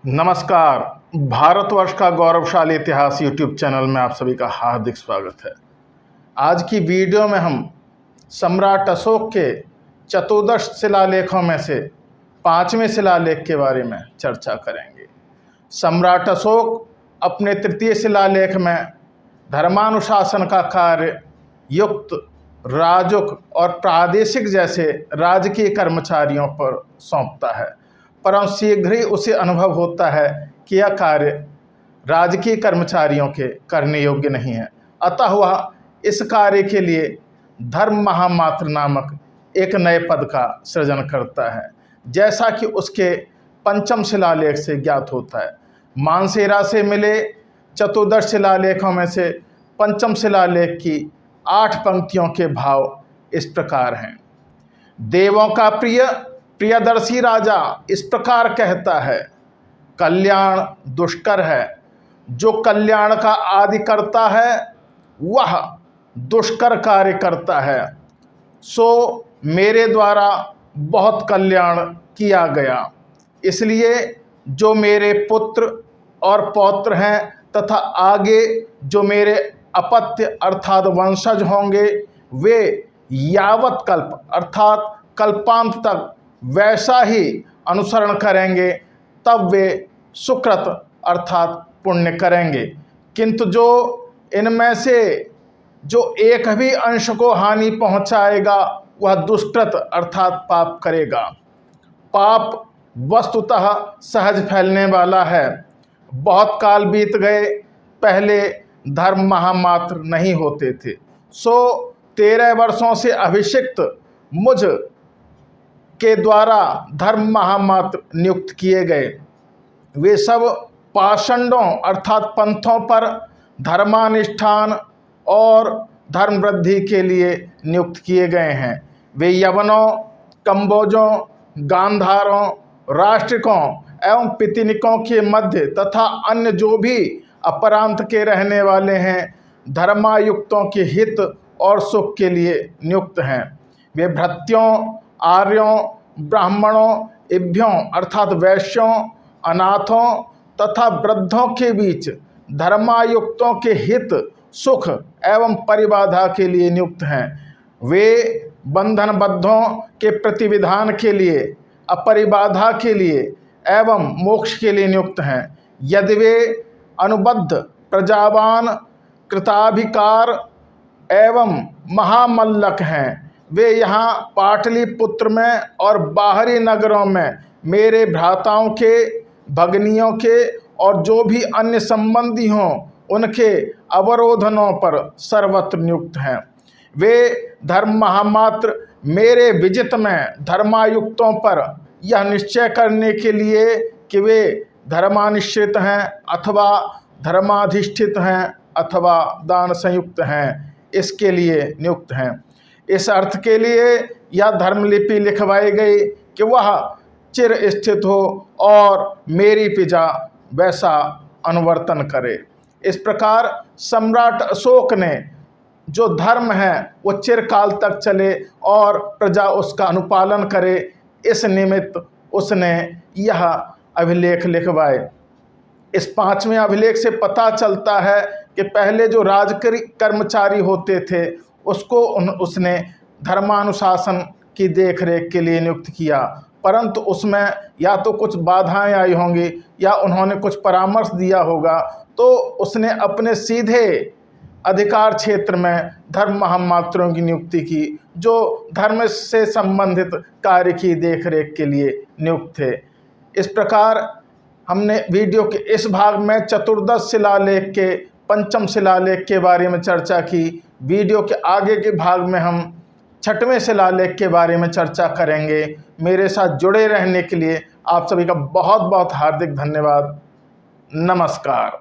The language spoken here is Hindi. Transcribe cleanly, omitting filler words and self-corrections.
नमस्कार। भारतवर्ष का गौरवशाली इतिहास यूट्यूब चैनल में आप सभी का हार्दिक स्वागत है। आज की वीडियो में हम सम्राट अशोक के चतुर्दश शिलालेखों में से 5वें शिलालेख के बारे में चर्चा करेंगे। सम्राट अशोक अपने तृतीय शिलालेख में धर्मानुशासन का कार्य युक्त, राजुक और प्रादेशिक जैसे राजकीय कर्मचारियों पर सौंपता है, परंतु शीघ्र ही उसे अनुभव होता है कि यह कार्य राजकीय कर्मचारियों के करने योग्य नहीं है। अतः वह इस कार्य के लिए धर्म महामात्र नामक एक नए पद का सृजन करता है, जैसा कि उसके पंचम शिलालेख से ज्ञात होता है। मानसेरा से मिले चतुर्दश शिलालेखों में से पंचम शिलालेख की 8 पंक्तियों के भाव इस प्रकार हैं। देवों का प्रियदर्शी राजा इस प्रकार कहता है, कल्याण दुष्कर है। जो कल्याण का आदि करता है वह दुष्कर कार्य करता है। सो मेरे द्वारा बहुत कल्याण किया गया, इसलिए जो मेरे पुत्र और पौत्र हैं तथा आगे जो मेरे अपत्य अर्थात वंशज होंगे, वे यावत कल्प अर्थात कल्पांत तक वैसा ही अनुसरण करेंगे, तब वे सुकृत अर्थात पुण्य करेंगे। किंतु जो इनमें से जो एक भी अंश को हानि पहुंचाएगा वह दुष्कृत अर्थात पाप करेगा। पाप वस्तुतः सहज फैलने वाला है। बहुत काल बीत गए, पहले धर्म महामात्र नहीं होते थे। सो 13 वर्षों से अभिषिक्त मुझ के द्वारा धर्म महामात्र नियुक्त किए गए। वे सब पाषंडों अर्थात पंथों पर धर्मानुष्ठान और धर्म वृद्धि के लिए नियुक्त किए गए हैं। वे यवनों, कंबोजों, गांधारों, राष्ट्रिकों एवं पितनिकों के मध्य तथा अन्य जो भी अपरांत के रहने वाले हैं, धर्मायुक्तों के हित और सुख के लिए नियुक्त हैं। वे भृत्यों, आर्यों, ब्राह्मणों, इभ्यों अर्थात वैश्यों, अनाथों तथा वृद्धों के बीच धर्मायुक्तों के हित, सुख एवं परिबाधा के लिए नियुक्त हैं। वे बंधनबद्धों के प्रतिविधान के लिए, अपरिबाधा के लिए एवं मोक्ष के लिए नियुक्त हैं। यदि वे अनुबद्ध, प्रजावान, कृताभिकार एवं महामल्लक हैं, वे यहाँ पाटलिपुत्र में और बाहरी नगरों में मेरे भ्राताओं के, भगनियों के और जो भी अन्य संबंधी हों उनके अवरोधनों पर सर्वत्र नियुक्त हैं। वे धर्म महामात्र मेरे विजित में धर्मायुक्तों पर यह निश्चय करने के लिए कि वे धर्मानिश्रित हैं अथवा धर्माधिष्ठित हैं अथवा दान संयुक्त हैं, इसके लिए नियुक्त हैं। इस अर्थ के लिए यह धर्मलिपि लिखवाई गई कि वह चिर स्थित हो और मेरी प्रजा वैसा अनुवर्तन करे। इस प्रकार सम्राट अशोक ने जो धर्म है वो चिरकाल तक चले और प्रजा उसका अनुपालन करे, इस निमित्त उसने यह अभिलेख लिखवाए। इस 5वें अभिलेख से पता चलता है कि पहले जो राजकीय कर्मचारी होते थे उसको उसने धर्मानुशासन की देखरेख के लिए नियुक्त किया, परंतु उसमें या तो कुछ बाधाएं आई होंगी या उन्होंने कुछ परामर्श दिया होगा, तो उसने अपने सीधे अधिकार क्षेत्र में धर्म महामात्रों की नियुक्ति की, जो धर्म से संबंधित कार्य की देखरेख के लिए नियुक्त थे। इस प्रकार हमने वीडियो के इस भाग में चतुर्दश शिलालेख के पंचम शिलालेख के बारे में चर्चा की। वीडियो के आगे के भाग में हम 6वें शिलालेख के बारे में चर्चा करेंगे। मेरे साथ जुड़े रहने के लिए आप सभी का बहुत बहुत हार्दिक धन्यवाद। नमस्कार।